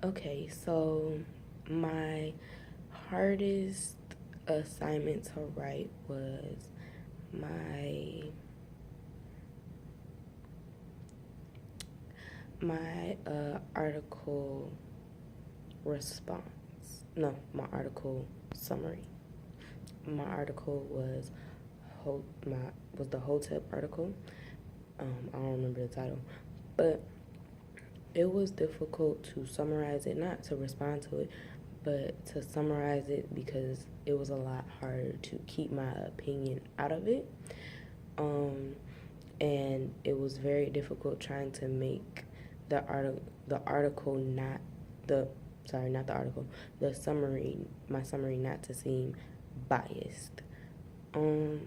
Okay, so my hardest assignment to write was my article response. No, my article summary. My article was the Hotep article. I don't remember the title, but it was difficult to summarize it, not to respond to it, but to summarize it because it was a lot harder to keep my opinion out of it. And it was very difficult trying to make the article not the sorry, not the article, the summary, my summary not to seem biased. The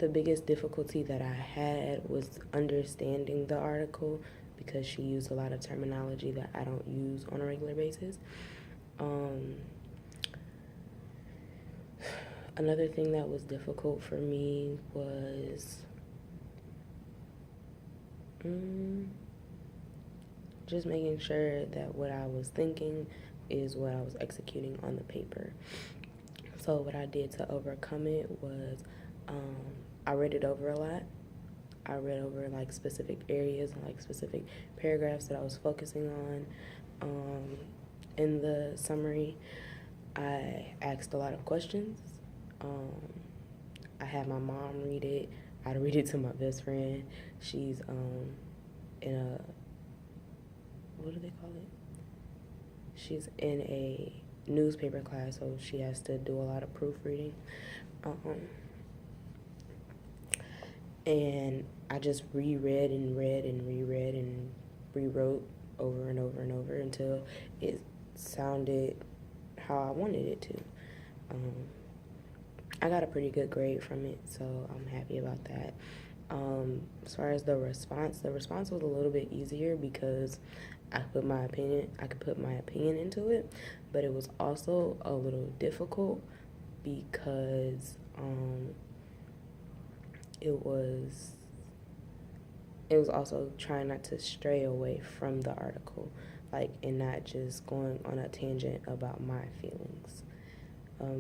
biggest difficulty that I had was understanding the article because she used a lot of terminology that I don't use on a regular basis. Another thing that was difficult for me was just making sure that what I was thinking is what I was executing on the paper. So what I did to overcome it was I read it over a lot. I read over like specific areas and like specific paragraphs that I was focusing on. In the summary, I asked a lot of questions. I had my mom read it. I'd read it to my best friend. She's in a, what do they call it? She's in a newspaper class, so she has to do a lot of proofreading. And I just reread and read and reread and rewrote over and over and over until it sounded how I wanted it to. I got a pretty good grade from it, so I'm happy about that. As far as the response was a little bit easier because I could put my opinion into it, but it was also a little difficult because it was also trying not to stray away from the article, like, and not just going on a tangent about my feelings,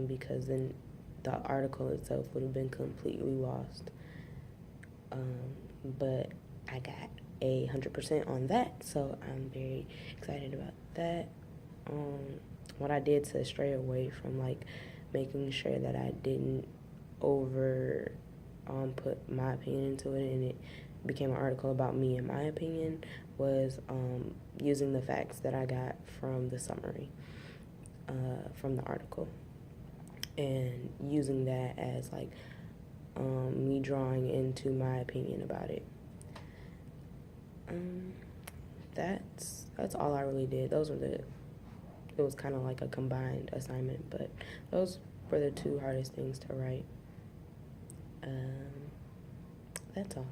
because then the article itself would have been completely lost. But I got 100% on that, so I'm very excited about that. What I did to stray away from like making sure that I didn't over put my opinion into it and it became an article about me and my opinion was using the facts that I got from the summary from the article and using that as like me drawing into my opinion about it. That's all I really did. It was kind of like a combined assignment, but those were the two hardest things to write. That's all.